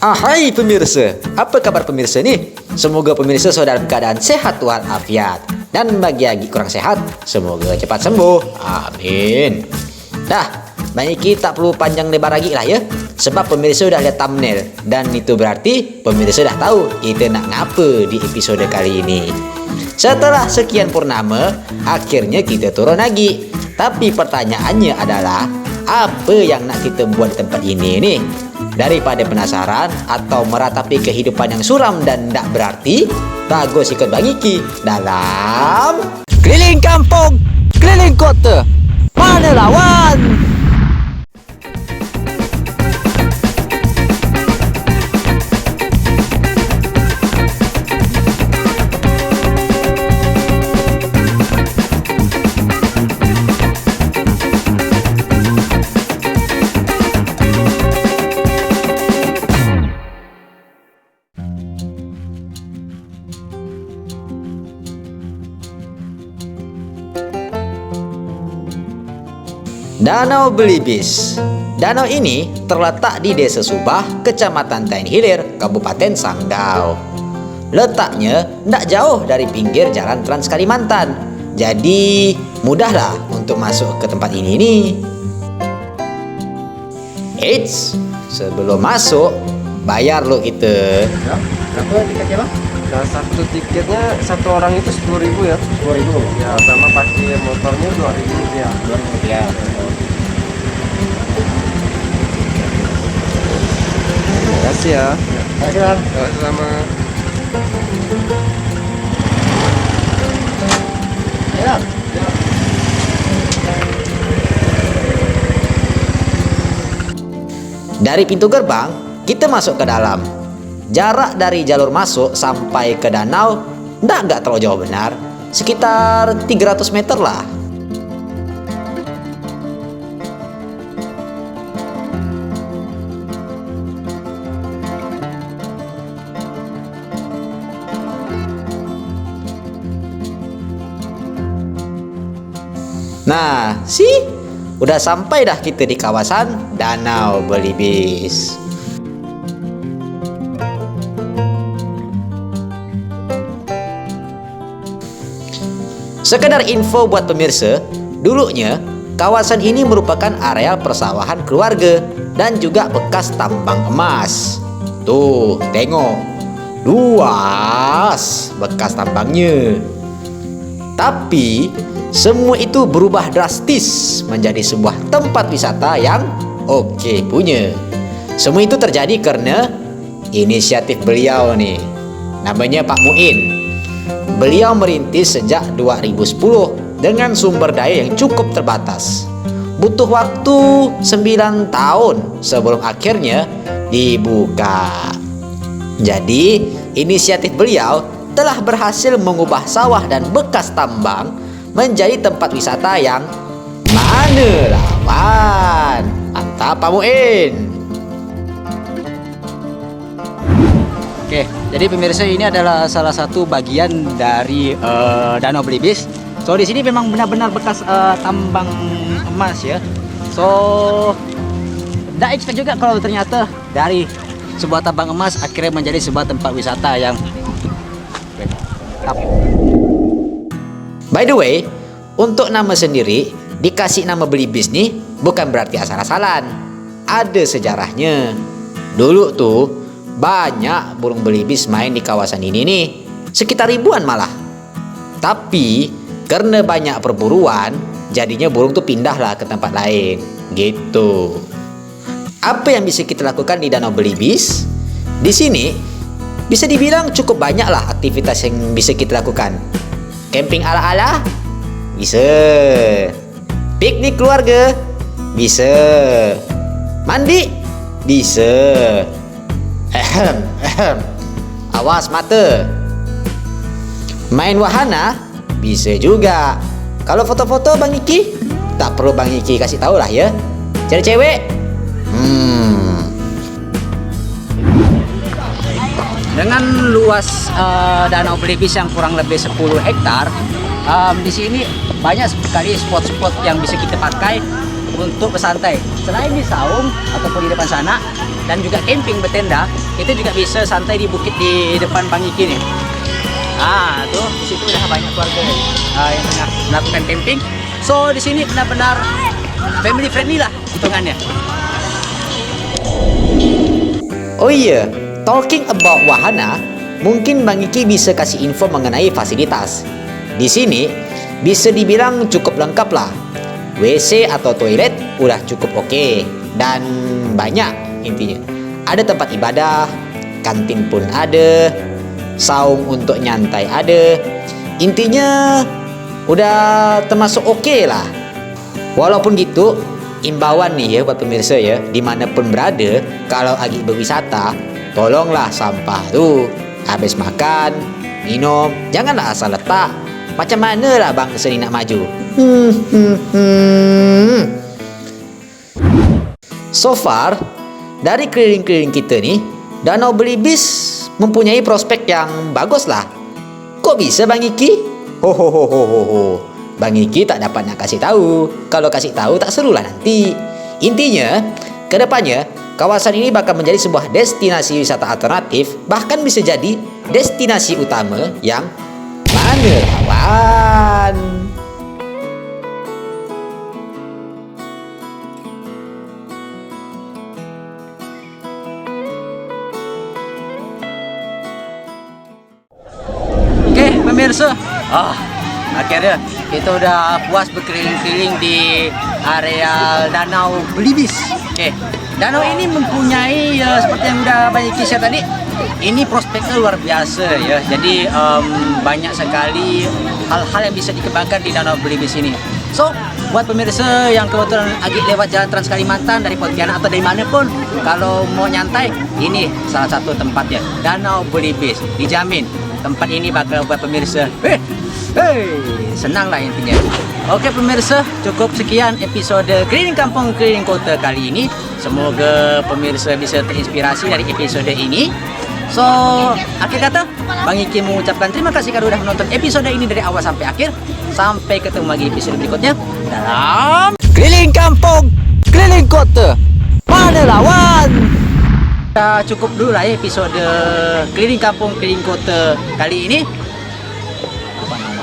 Hai pemirsa, apa kabar pemirsa nih? Semoga pemirsa sudah dalam keadaan sehat walafiat. Dan bagi yang kurang sehat, semoga cepat sembuh. Amin. Dah, baik kita tak perlu panjang lebar lagi lah ya. Sebab pemirsa sudah lihat thumbnail. Dan itu berarti pemirsa sudah tahu kita nak ngapa di episode kali ini. Setelah sekian purnama, akhirnya kita turun lagi. Tapi pertanyaannya adalah, apa yang nak kita buat di tempat ini nih? Daripada penasaran atau meratapi kehidupan yang suram dan tak berarti, bagus ikut Bang Iki dalam Keliling Kampung, Keliling Kota, Mana Lawan. Danau Belibis. Danau ini terletak di Desa Subah, Kecamatan Tain Hilir, Kabupaten Sanggau. Letaknya tidak jauh dari pinggir jalan Trans Kalimantan. Jadi mudahlah untuk masuk ke tempat ini nih. Eits, sebelum masuk bayar lo kita. Ya, berapa tiketnya bang? Nah, satu tiketnya satu orang itu 10.000 ya. 10.000. Ya, sama parkir motornya 2.000 rupiah. 2.000 rupiah. Terima kasih ya. Terima kasih bang. Sama. Ya. Dari pintu gerbang, kita masuk ke dalam. Jarak dari jalur masuk sampai ke danau nggak terlalu jauh benar, sekitar 300 meter lah. Nah, udah sampai dah kita di kawasan Danau Belibis. Sekedar info buat pemirsa, dulunya kawasan ini merupakan areal persawahan keluarga dan juga bekas tambang emas. Tuh, tengok, luas bekas tambangnya. Tapi semua itu berubah drastis menjadi sebuah tempat wisata yang oke punya. Semua itu terjadi karena inisiatif beliau nih, namanya Pak Muin. Beliau merintis sejak 2010 dengan sumber daya yang cukup terbatas. Butuh waktu 9 tahun sebelum akhirnya dibuka. Jadi, inisiatif beliau telah berhasil mengubah sawah dan bekas tambang menjadi tempat wisata yang mana lawan. Mantap Pak Muin. Oke, jadi pemirsa ini adalah salah satu bagian dari Danau Belibis. So di sini memang benar-benar bekas tambang emas ya. So tidak expect juga kalau ternyata dari sebuah tambang emas akhirnya menjadi sebuah tempat wisata yang By the way, untuk nama sendiri dikasih nama Belibis nih bukan berarti asal-asalan. Ada sejarahnya. Dulu tuh banyak burung belibis main di kawasan ini nih, sekitar ribuan malah. Tapi karena banyak perburuan, jadinya burung tuh pindahlah ke tempat lain, gitu. Apa yang bisa kita lakukan di Danau Belibis? Di sini bisa dibilang cukup banyak lah aktivitas yang bisa kita lakukan. Camping ala-ala? Bisa. Piknik keluarga? Bisa. Mandi? Bisa. Awas mata. Main wahana? Bisa juga. Kalau foto-foto Bang Iki? Tak perlu Bang Iki kasih tahu lah ya. Cari cewek? dengan luas Danau Belibis yang kurang lebih 10 hektar, di sini banyak sekali spot-spot yang bisa kita pakai untuk bersantai. Selain di saung ataupun di depan sana dan juga camping bertenda, kita juga bisa santai di bukit di depan Bang Iki nih. Tuh di situ udah banyak keluarga yang tengah melakukan camping. So di sini benar-benar family friendly lah hitungannya. Oh iya, talking about wahana, mungkin Bang Iki bisa kasih info mengenai fasilitas. Di sini bisa dibilang cukup lengkap lah. WC atau toilet udah cukup oke dan banyak intinya. Ada tempat ibadah, kantin pun ada, saung untuk nyantai ada. Intinya udah termasuk oke lah. Walaupun gitu, imbauan nih ya buat pemirsa ya, dimanapun berada, kalau lagi berwisata, tolonglah sampah tuh habis makan, minum, janganlah asal letak. Macam mana lah bangsa ni nak maju? So far, dari keliling-keliling kita nih, Danau Belibis mempunyai prospek yang bagus lah. Kok bisa Bang Iki? Ho. Bang Iki tak dapat nak kasih tahu. Kalau kasih tahu tak serulah nanti. Intinya, kedepannya kawasan ini bakal menjadi sebuah destinasi wisata alternatif, bahkan bisa jadi destinasi utama yang mana lawan. Oke, pemirsa. Akhirnya kita udah puas berkeliling-keliling di area Danau Belibis. Oke, danau ini mempunyai seperti yang udah banyak kisah tadi. Ini prospeknya luar biasa ya. Jadi banyak sekali hal-hal yang bisa dikembangkan di Danau Belibis ini. So, buat pemirsa yang kebetulan lagi lewat jalan Trans Kalimantan dari Pontianak atau dari mana pun, kalau mau nyantai, ini salah satu tempatnya, Danau Belibis. Dijamin tempat ini bakal buat pemirsa senang lah intinya. Oke pemirsa, cukup sekian episode Keliling Kampung Keliling Kota kali ini. Semoga pemirsa bisa terinspirasi dari episode ini. So, akhir kata, Bang Iki mengucapkan terima kasih karena sudah menonton episode ini dari awal sampai akhir. Sampai ketemu lagi di episode berikutnya dalam Keliling Kampung Keliling Kota, mana lawan. Kita cukup dulu lah ya episode Keliling Kampung Keliling Kota kali ini. Apa nama?